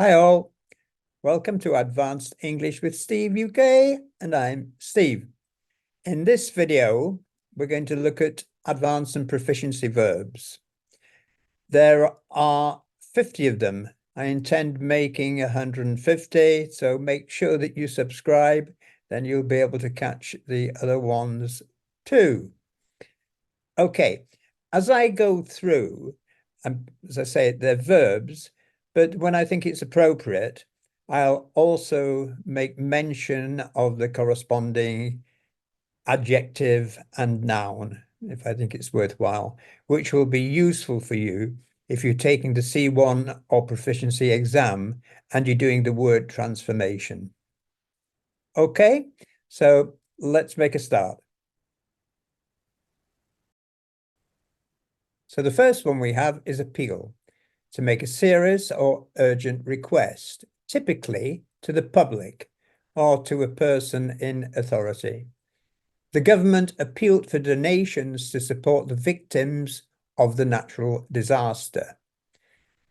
Hi all, welcome to Advanced English with Steve UK, and I'm Steve. In this video, we're going to look at advanced and proficiency verbs. There are 50 of them. I intend making 150, so make sure that you subscribe, then you'll be able to catch the other ones too. Okay, as I go through, as I say, they're verbs, but when I think it's appropriate, I'll also make mention of the corresponding adjective and noun, if I think it's worthwhile, which will be useful for you if you're taking the C1 or proficiency exam and you're doing the word transformation. Okay, so let's make a start. So the first one we have is appeal, to make a serious or urgent request, typically to the public or to a person in authority. The government appealed for donations to support the victims of the natural disaster.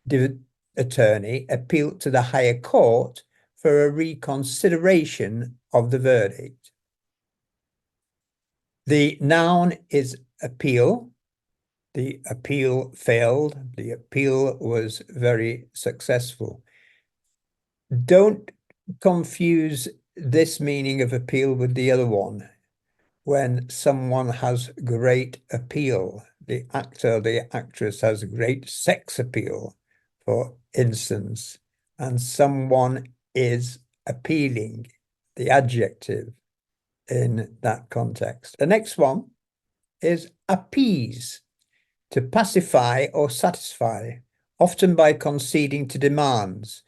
The attorney appealed to the higher court for a reconsideration of the verdict. The noun is appeal. The appeal failed. The appeal was very successful. Don't confuse this meaning of appeal with the other one. When someone has great appeal, the actor, the actress has great sex appeal, for instance, and someone is appealing, the adjective in that context. The next one is appease, to pacify or satisfy, often by conceding to demands.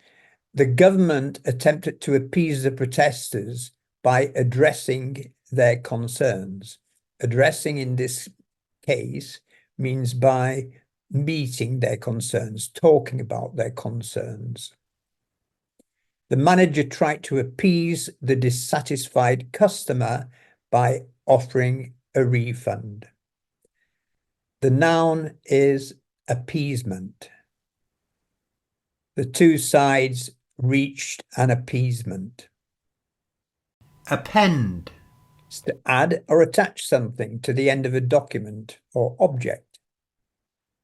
The government attempted to appease the protesters by addressing their concerns. Addressing in this case means by meeting their concerns, talking about their concerns. The manager tried to appease the dissatisfied customer by offering a refund. The noun is appeasement. The two sides reached an appeasement. Append, is to add or attach something to the end of a document or object.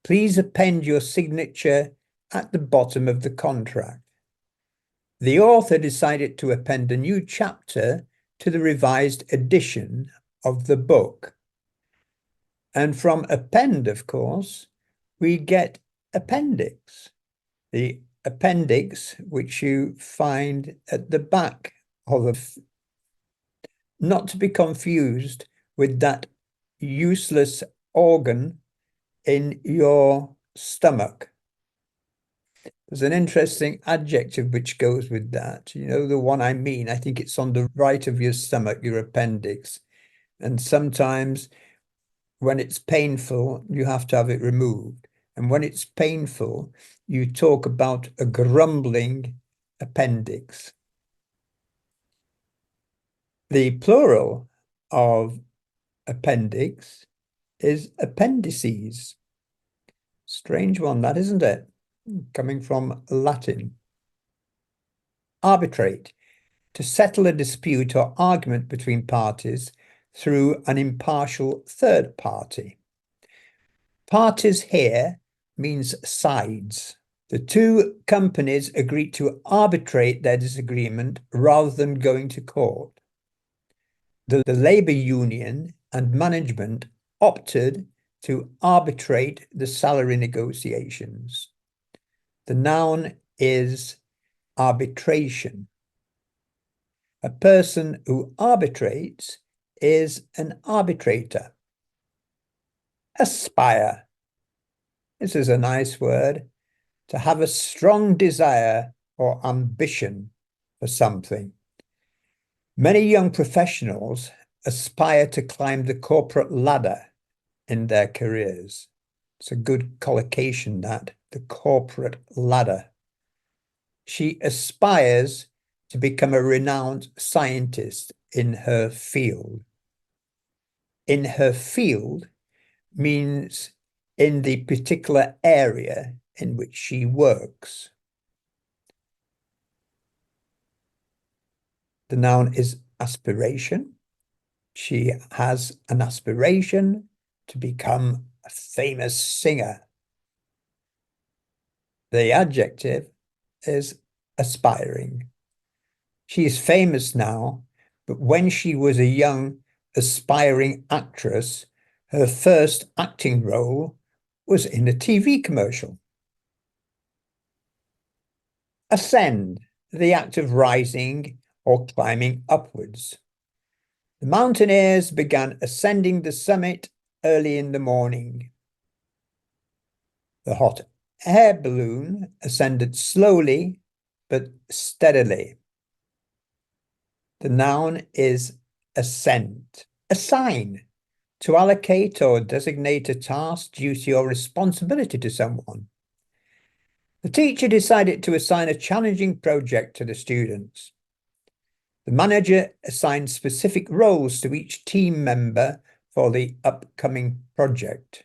Please append your signature at the bottom of the contract. The author decided to append a new chapter to the revised edition of the book. And from append, of course, we get appendix. The appendix, which you find at the back of a, not to be confused with that useless organ in your stomach. There's an interesting adjective which goes with that. You know the one I mean. I think it's on the right of your stomach, your appendix. And sometimes when it's painful, you have to have it removed. And when it's painful, you talk about a grumbling appendix. The plural of appendix is appendices. Strange one, that, isn't it? Coming from Latin. Arbitrate, to settle a dispute or argument between parties through an impartial third party. Parties here means sides. The two companies agreed to arbitrate their disagreement rather than going to court. The labor union and management opted to arbitrate the salary negotiations. The noun is arbitration. A person who arbitrates is an arbitrator. Aspire. This is a nice word. To have a strong desire or ambition for something. Many young professionals aspire to climb the corporate ladder in their careers. It's a good collocation, that, the corporate ladder. She aspires to become a renowned scientist in her field. In her field means in the particular area in which she works. The noun is aspiration. She has an aspiration to become a famous singer. The adjective is aspiring. She is famous now, but when she was a young, aspiring actress, her first acting role was in a TV commercial. Ascend, the act of rising or climbing upwards. The mountaineers began ascending the summit early in the morning. The hot air balloon ascended slowly but steadily. The noun is ascend. Assign, to allocate or designate a task, duty, or responsibility to someone. The teacher decided to assign a challenging project to the students. The manager assigned specific roles to each team member for the upcoming project.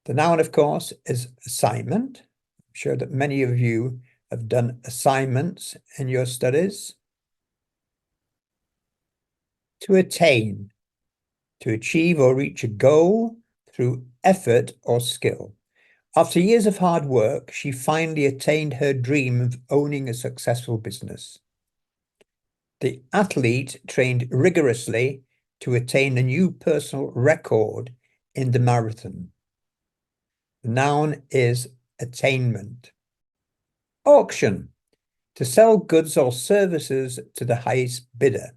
The noun, of course, is assignment. I'm sure that many of you have done assignments in your studies. To attain, to achieve or reach a goal through effort or skill. After years of hard work, she finally attained her dream of owning a successful business. The athlete trained rigorously to attain a new personal record in the marathon. The noun is attainment. Auction, to sell goods or services to the highest bidder.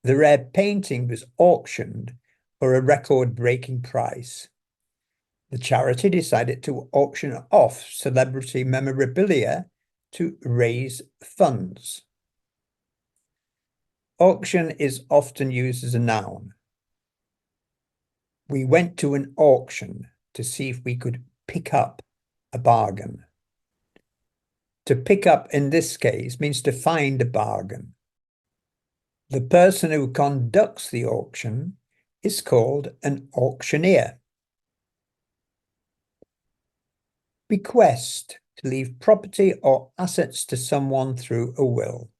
The rare painting was auctioned for a record-breaking price. The charity decided to auction off celebrity memorabilia to raise funds. Auction is often used as a noun. We went to an auction to see if we could pick up a bargain. To pick up in this case means to find a bargain. The person who conducts the auction is called an auctioneer. Bequest, to leave property or assets to someone through a will.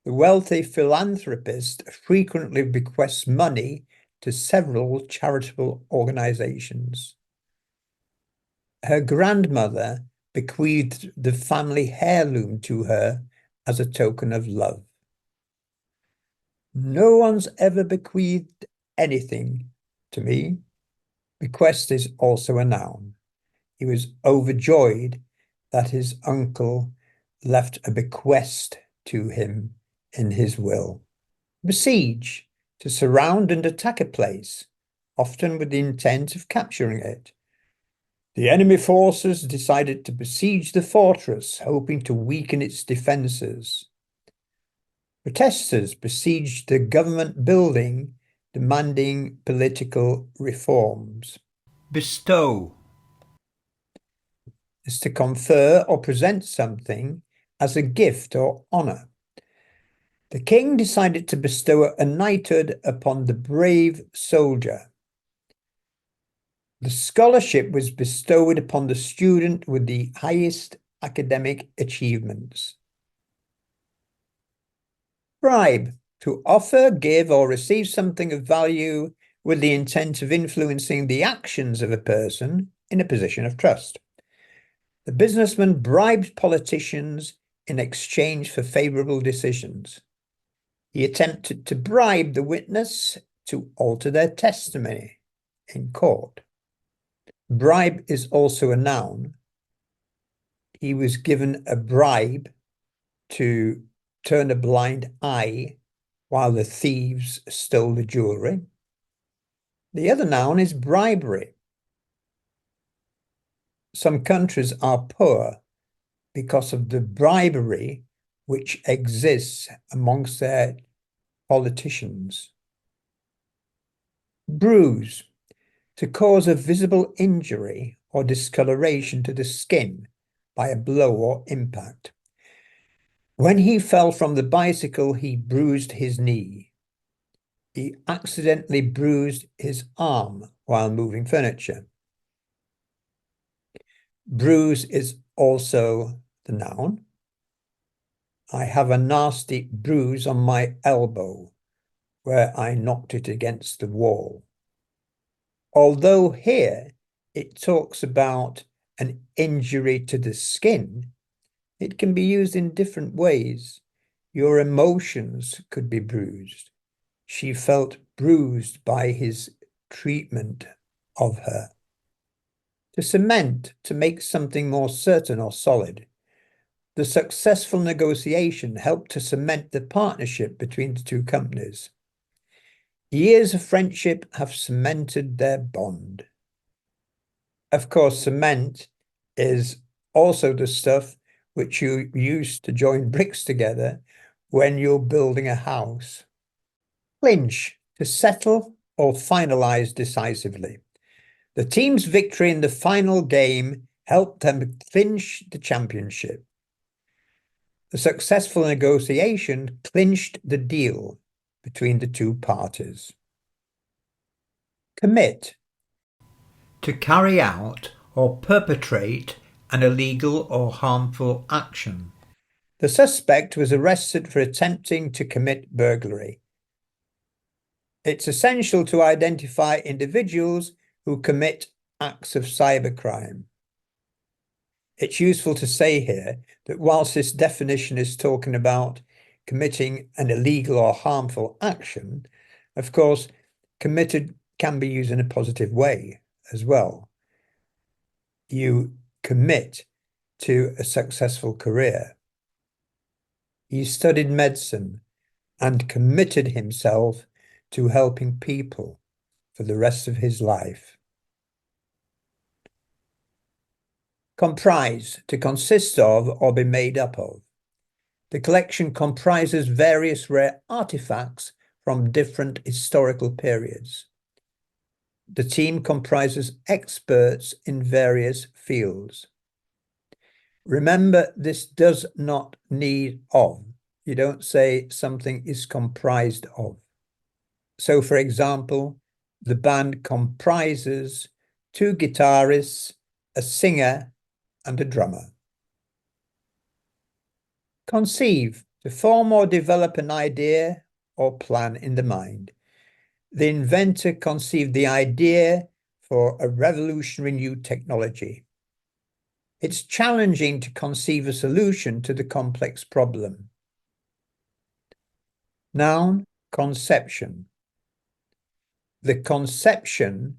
The wealthy philanthropist frequently bequests money to several charitable organizations. Her grandmother bequeathed the family heirloom to her as a token of love. No one's ever bequeathed anything to me. Bequest is also a noun. He was overjoyed that his uncle left a bequest to him in his will. Besiege, to surround and attack a place, often with the intent of capturing it. The enemy forces decided to besiege the fortress, hoping to weaken its defenses. Protesters besieged the government building, demanding political reforms. Bestow is to confer or present something as a gift or honor. The king decided to bestow a knighthood upon the brave soldier. The scholarship was bestowed upon the student with the highest academic achievements. Bribe, to offer, give, or receive something of value with the intent of influencing the actions of a person in a position of trust. The businessman bribed politicians in exchange for favorable decisions. He attempted to bribe the witness to alter their testimony in court. Bribe is also a noun. He was given a bribe to turn a blind eye while the thieves stole the jewelry. The other noun is bribery. Some countries are poor because of the bribery which exists amongst their politicians. Bruise, to cause a visible injury or discoloration to the skin by a blow or impact. When he fell from the bicycle, he bruised his knee. He accidentally bruised his arm while moving furniture. Bruise is also the noun. I have a nasty bruise on my elbow where I knocked it against the wall. Although here it talks about an injury to the skin, it can be used in different ways. Your emotions could be bruised. She felt bruised by his treatment of her. To cement, to make something more certain or solid. The successful negotiation helped to cement the partnership between the two companies. Years of friendship have cemented their bond. Of course, cement is also the stuff which you use to join bricks together when you're building a house. Clinch, to settle or finalize decisively. The team's victory in the final game helped them clinch the championship. The successful negotiation clinched the deal between the two parties. Commit, to carry out or perpetrate an illegal or harmful action. The suspect was arrested for attempting to commit burglary. It's essential to identify individuals who commit acts of cybercrime. It's useful to say here that whilst this definition is talking about committing an illegal or harmful action, of course, committed can be used in a positive way as well. You commit to a successful career. He studied medicine and committed himself to helping people for the rest of his life. Comprise, to consist of or be made up of. The collection comprises various rare artifacts from different historical periods. The team comprises experts in various fields. Remember, this does not need of. You don't say something is comprised of. So, for example, the band comprises 2 guitarists, a singer, and a drummer. Conceive, to form or develop an idea or plan in the mind. The inventor conceived the idea for a revolutionary new technology. It's challenging to conceive a solution to the complex problem. Noun, conception. The conception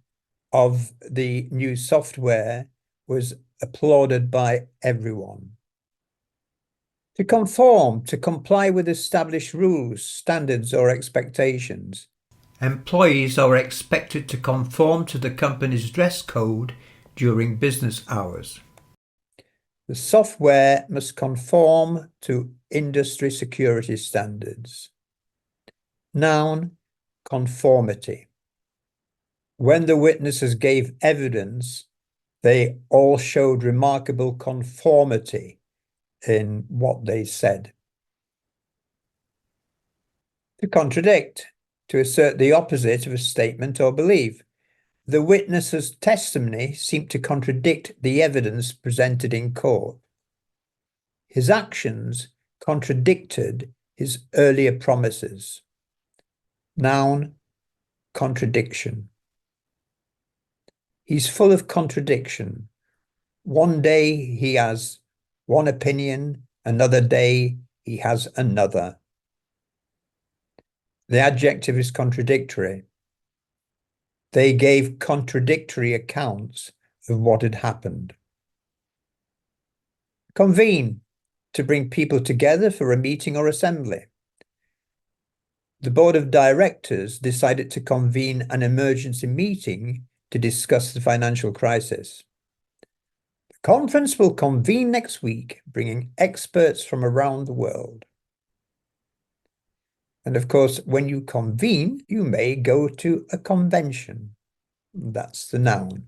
of the new software was applauded by everyone. To conform, to comply with established rules, standards, or expectations. Employees are expected to conform to the company's dress code during business hours. The software must conform to industry security standards. Noun, conformity. When the witnesses gave evidence, they all showed remarkable conformity in what they said. To contradict, to assert the opposite of a statement or belief. The witness's testimony seemed to contradict the evidence presented in court. His actions contradicted his earlier promises. Noun, contradiction. He's full of contradiction. One day he has one opinion, another day he has another. The adjective is contradictory. They gave contradictory accounts of what had happened. Convene, to bring people together for a meeting or assembly. The board of directors decided to convene an emergency meeting to discuss the financial crisis. The conference will convene next week, bringing experts from around the world. And of course, when you convene, you may go to a convention. That's the noun,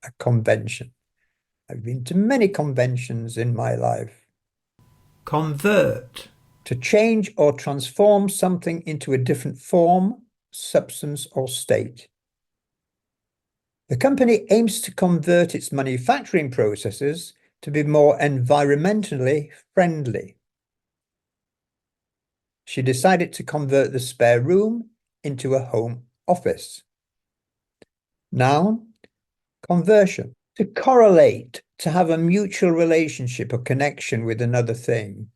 a convention. I've been to many conventions in my life. Convert, to change or transform something into a different form, substance, or state. The company aims to convert its manufacturing processes to be more environmentally friendly. She decided to convert the spare room into a home office. Noun, conversion. To correlate, to have a mutual relationship or connection with another thing.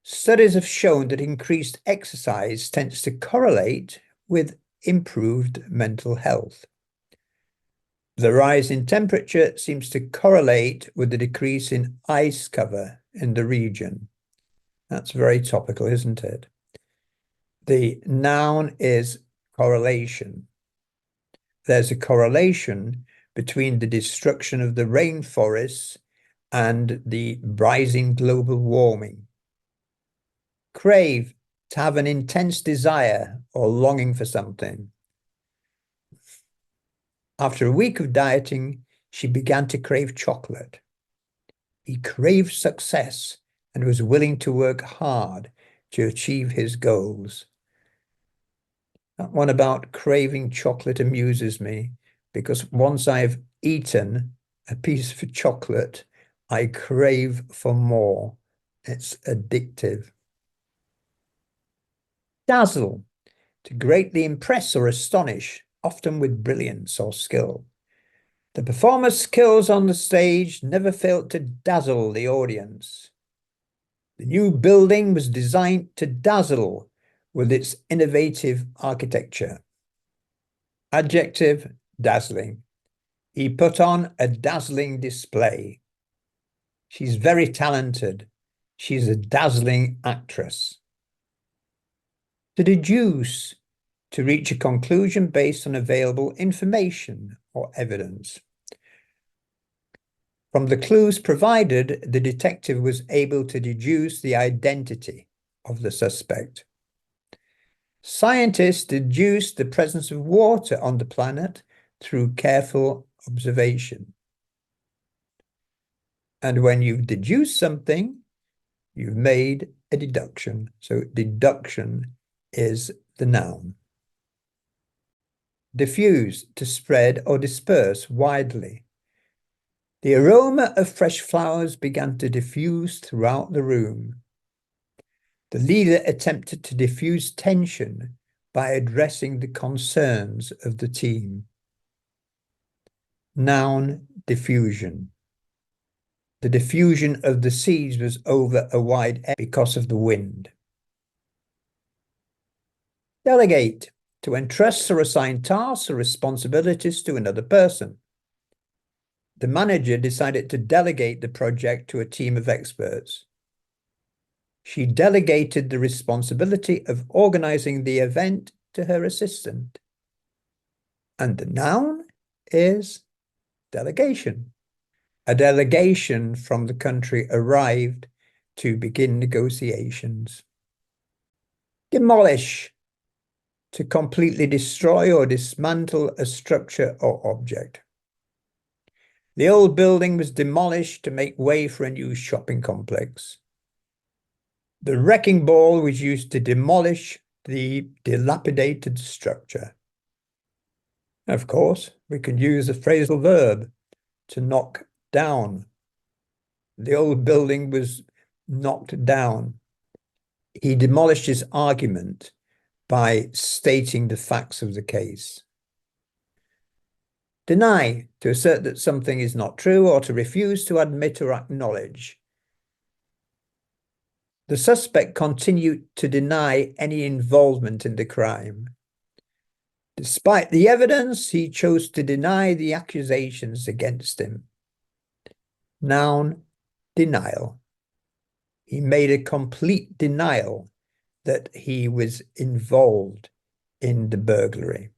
Studies have shown that increased exercise tends to correlate with improved mental health. The rise in temperature seems to correlate with the decrease in ice cover in the region. That's very topical, isn't it? The noun is correlation. There's a correlation between the destruction of the rainforests and the rising global warming. Crave, to have an intense desire or longing for something. After a week of dieting, she began to crave chocolate. He craved success and was willing to work hard to achieve his goals. That one about craving chocolate amuses me, because once I've eaten a piece of chocolate, I crave for more. It's addictive. Dazzle, to greatly impress or astonish, often with brilliance or skill. The performer's skills on the stage never failed to dazzle the audience. The new building was designed to dazzle with its innovative architecture. Adjective, dazzling. He put on a dazzling display. She's very talented. She's a dazzling actress. To deduce, to reach a conclusion based on available information or evidence. From the clues provided, the detective was able to deduce the identity of the suspect. Scientists deduced the presence of water on the planet through careful observation. And when you've deduced something, you've made a deduction. So deduction is the noun. Diffuse, to spread or disperse widely. The aroma of fresh flowers began to diffuse throughout the room. The leader attempted to diffuse tension by addressing the concerns of the team. Noun, diffusion. The diffusion of the seeds was over a wide area because of the wind. Delegate, to entrust or assign tasks or responsibilities to another person. The manager decided to delegate the project to a team of experts. She delegated the responsibility of organizing the event to her assistant. And the noun is delegation. A delegation from the country arrived to begin negotiations. Demolish, to completely destroy or dismantle a structure or object. The old building was demolished to make way for a new shopping complex. The wrecking ball was used to demolish the dilapidated structure. Of course, we can use a phrasal verb to knock down. The old building was knocked down. He demolished his argument by stating the facts of the case. Deny, to assert that something is not true or to refuse to admit or acknowledge. The suspect continued to deny any involvement in the crime. Despite the evidence, he chose to deny the accusations against him. Noun, denial. He made a complete denial that he was involved in the burglary.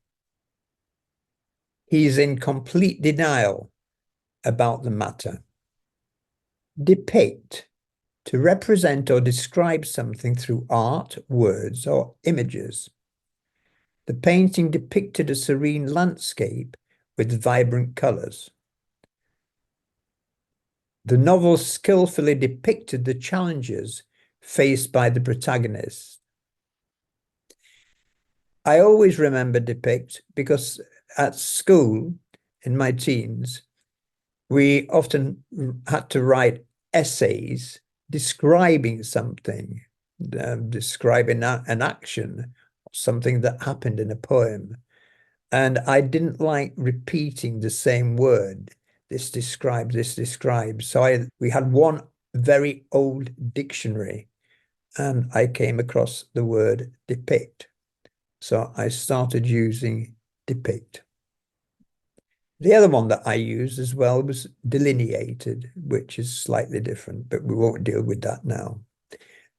He's in complete denial about the matter. Depict, to represent or describe something through art, words, or images. The painting depicted a serene landscape with vibrant colors. The novel skillfully depicted the challenges faced by the protagonist. I always remember depict because at school, in my teens, we often had to write essays describing something, describing an action, something that happened in a poem. And I didn't like repeating the same word. This describes, this describes. So we had one very old dictionary, and I came across the word depict. So I started using depict. The other one that I used as well was delineated, which is slightly different, but we won't deal with that now.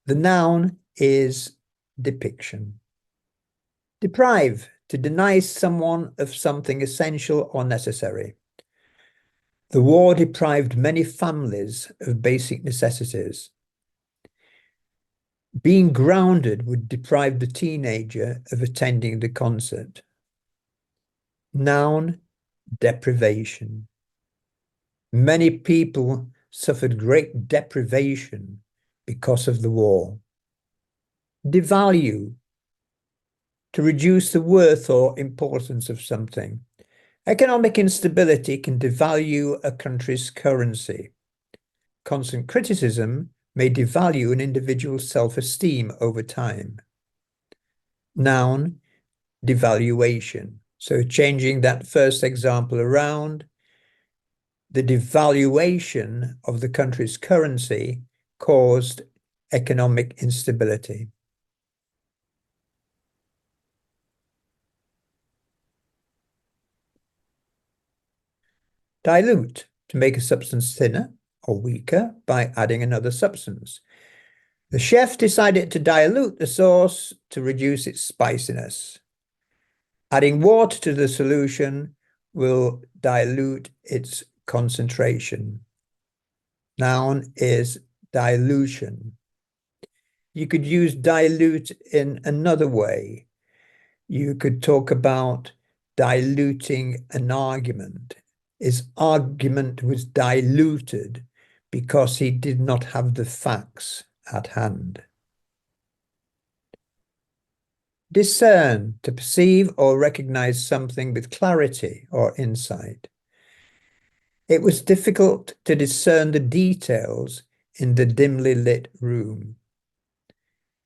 The noun is depiction. Deprive, to deny someone of something essential or necessary. The war deprived many families of basic necessities. Being grounded would deprive the teenager of attending the concert. Noun, deprivation. Many people suffered great deprivation because of the war. Devalue, to reduce the worth or importance of something. Economic instability can devalue a country's currency. Constant criticism may devalue an individual's self-esteem over time. Noun, devaluation. So changing that first example around, the devaluation of the country's currency caused economic instability. Dilute, to make a substance thinner or weaker by adding another substance. The chef decided to dilute the sauce to reduce its spiciness. Adding water to the solution will dilute its concentration. Noun is dilution. You could use dilute in another way. You could talk about diluting an argument. His argument was diluted because he did not have the facts at hand. Discern, to perceive or recognize something with clarity or insight. It was difficult to discern the details in the dimly lit room.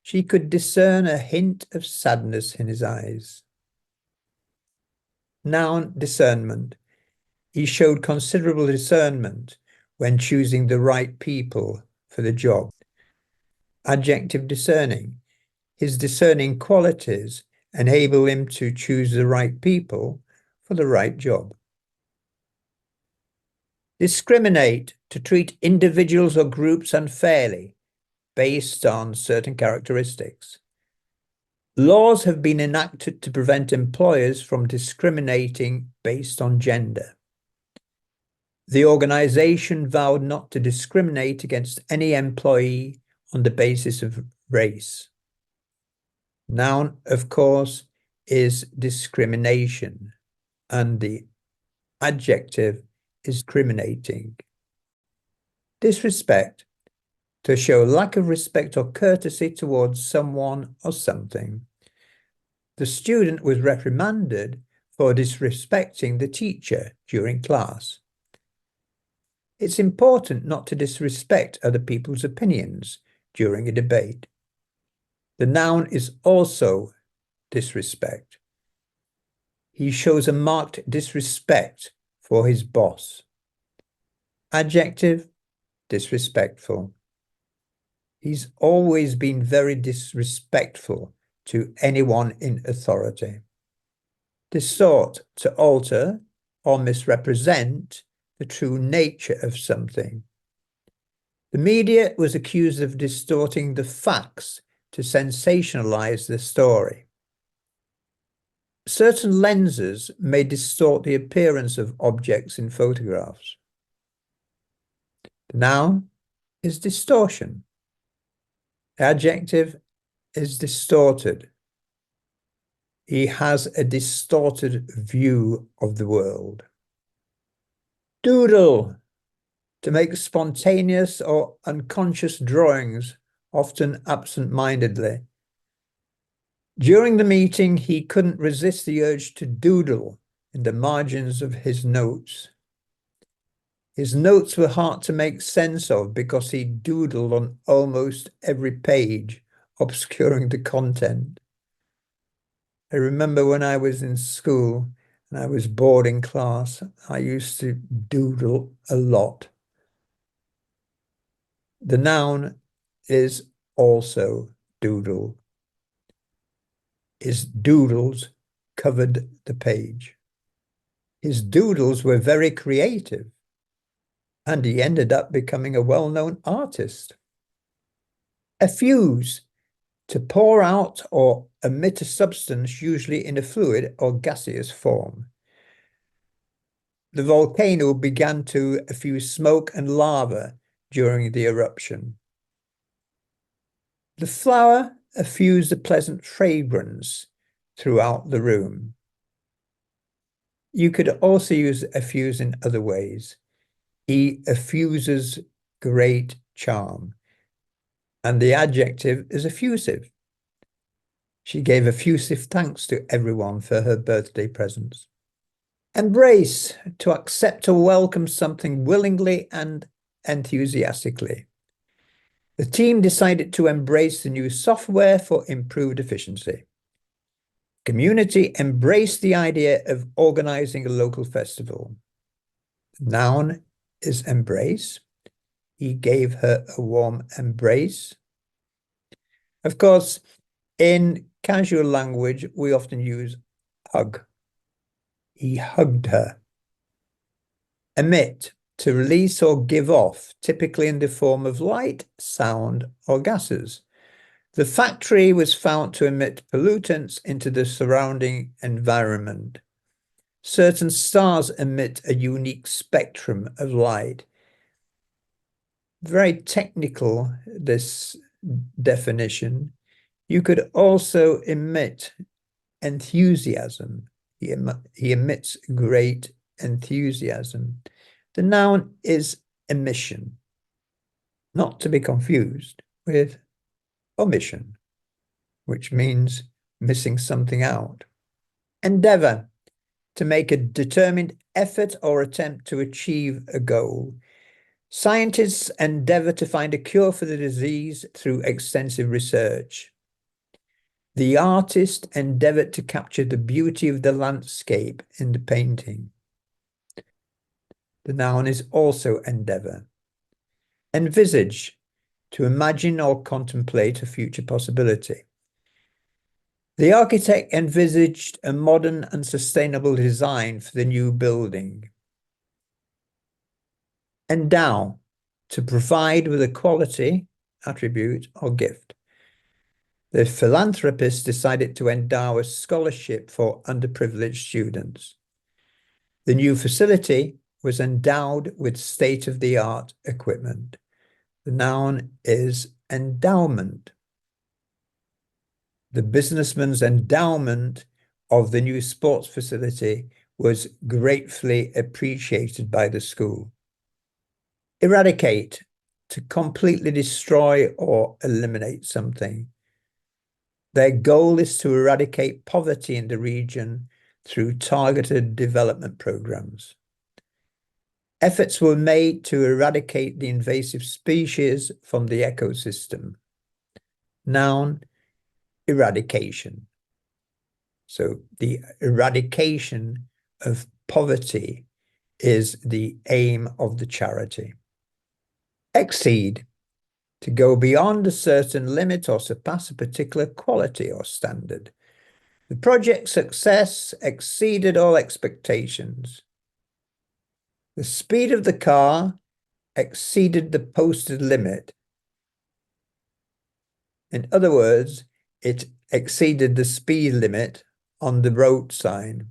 She could discern a hint of sadness in his eyes. Noun, discernment. He showed considerable discernment when choosing the right people for the job. Adjective, discerning. His discerning qualities enable him to choose the right people for the right job. Discriminate, to treat individuals or groups unfairly based on certain characteristics. Laws have been enacted to prevent employers from discriminating based on gender. The organization vowed not to discriminate against any employee on the basis of race. Noun, of course, is discrimination, and the adjective is discriminating. Disrespect, to show lack of respect or courtesy towards someone or something. The student was reprimanded for disrespecting the teacher during class. It's important not to disrespect other people's opinions during a debate. The noun is also disrespect. He shows a marked disrespect for his boss. Adjective, disrespectful. He's always been very disrespectful to anyone in authority. Distort, to alter or misrepresent the true nature of something. The media was accused of distorting the facts to sensationalize the story. Certain lenses may distort the appearance of objects in photographs. The noun is distortion. The adjective is distorted. He has a distorted view of the world. Doodle, to make spontaneous or unconscious drawings, often absent-mindedly. During the meeting, he couldn't resist the urge to doodle in the margins of his notes. His notes were hard to make sense of because he doodled on almost every page obscuring the content. I remember when I was in school and I was bored in class, I used to doodle a lot. The noun is also doodle. His doodles covered the page. His doodles were very creative, and he ended up becoming a well-known artist. Effuse, to pour out or emit a substance, usually in a fluid or gaseous form. The volcano began to effuse smoke and lava during the eruption. The flower effused a pleasant fragrance throughout the room. You could also use effuse in other ways. He effuses great charm. And the adjective is effusive. She gave effusive thanks to everyone for her birthday presents. Embrace, to accept or welcome something willingly and enthusiastically. The team decided to embrace the new software for improved efficiency. Community embraced the idea of organizing a local festival. The noun is embrace. He gave her a warm embrace. Of course, in casual language, we often use hug. He hugged her. Emit, to release or give off, typically in the form of light, sound, or gases. The factory was found to emit pollutants into the surrounding environment. Certain stars emit a unique spectrum of light. Very technical, this definition. You could also emit enthusiasm. He emits great enthusiasm. The noun is emission, not to be confused with omission, which means missing something out. Endeavor, to make a determined effort or attempt to achieve a goal. Scientists endeavor to find a cure for the disease through extensive research. The artist endeavored to capture the beauty of the landscape in the painting. The noun is also endeavor. Envisage, to imagine or contemplate a future possibility. The architect envisaged a modern and sustainable design for the new building. Endow, to provide with a quality, attribute, or gift. The philanthropist decided to endow a scholarship for underprivileged students. The new facility was endowed with state-of-the-art equipment. The noun is endowment. The businessman's endowment of the new sports facility was gratefully appreciated by the school. Eradicate, to completely destroy or eliminate something. Their goal is to eradicate poverty in the region through targeted development programs. Efforts were made to eradicate the invasive species from the ecosystem. Noun, eradication. So the eradication of poverty is the aim of the charity. Exceed, to go beyond a certain limit or surpass a particular quality or standard. The project's success exceeded all expectations. The speed of the car exceeded the posted limit. In other words, it exceeded the speed limit on the road sign.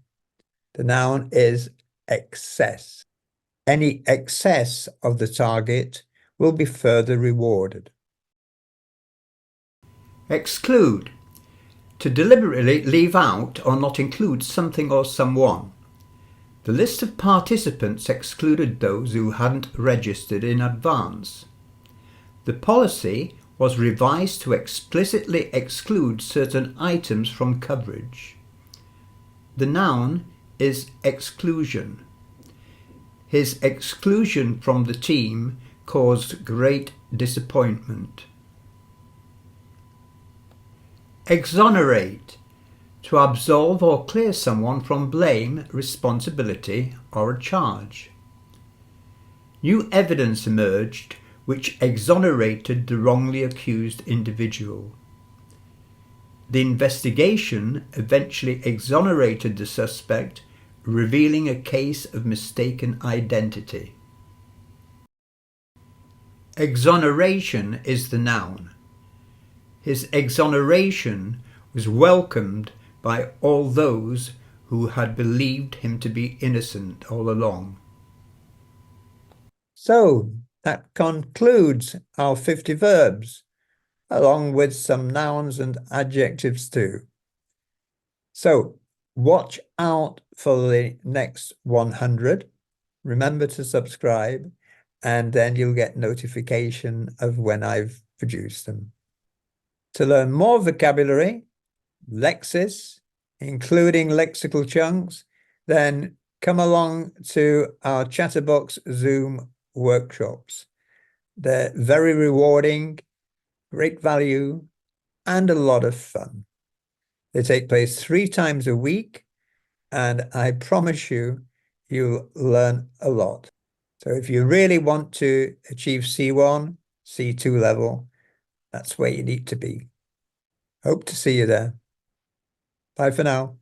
The noun is excess. Any excess of the target will be further rewarded. Exclude, to deliberately leave out or not include something or someone. The list of participants excluded those who hadn't registered in advance. The policy was revised to explicitly exclude certain items from coverage. The noun is exclusion. His exclusion from the team caused great disappointment. Exonerate, to absolve or clear someone from blame, responsibility, or a charge. New evidence emerged which exonerated the wrongly accused individual. The investigation eventually exonerated the suspect, revealing a case of mistaken identity. Exoneration is the noun. His exoneration was welcomed by all those who had believed him to be innocent all along. So that concludes our 50 verbs, along with some nouns and adjectives too. So watch out for the next 100. Remember to subscribe, and then you'll get notification of when I've produced them. To learn more vocabulary, lexis, including lexical chunks, then come along to our Chatterbox Zoom workshops. They're very rewarding, great value, and a lot of fun. They take place 3 times a week, and I promise you, you'll learn a lot. So if you really want to achieve C1, C2 level, that's where you need to be. Hope to see you there. Bye for now.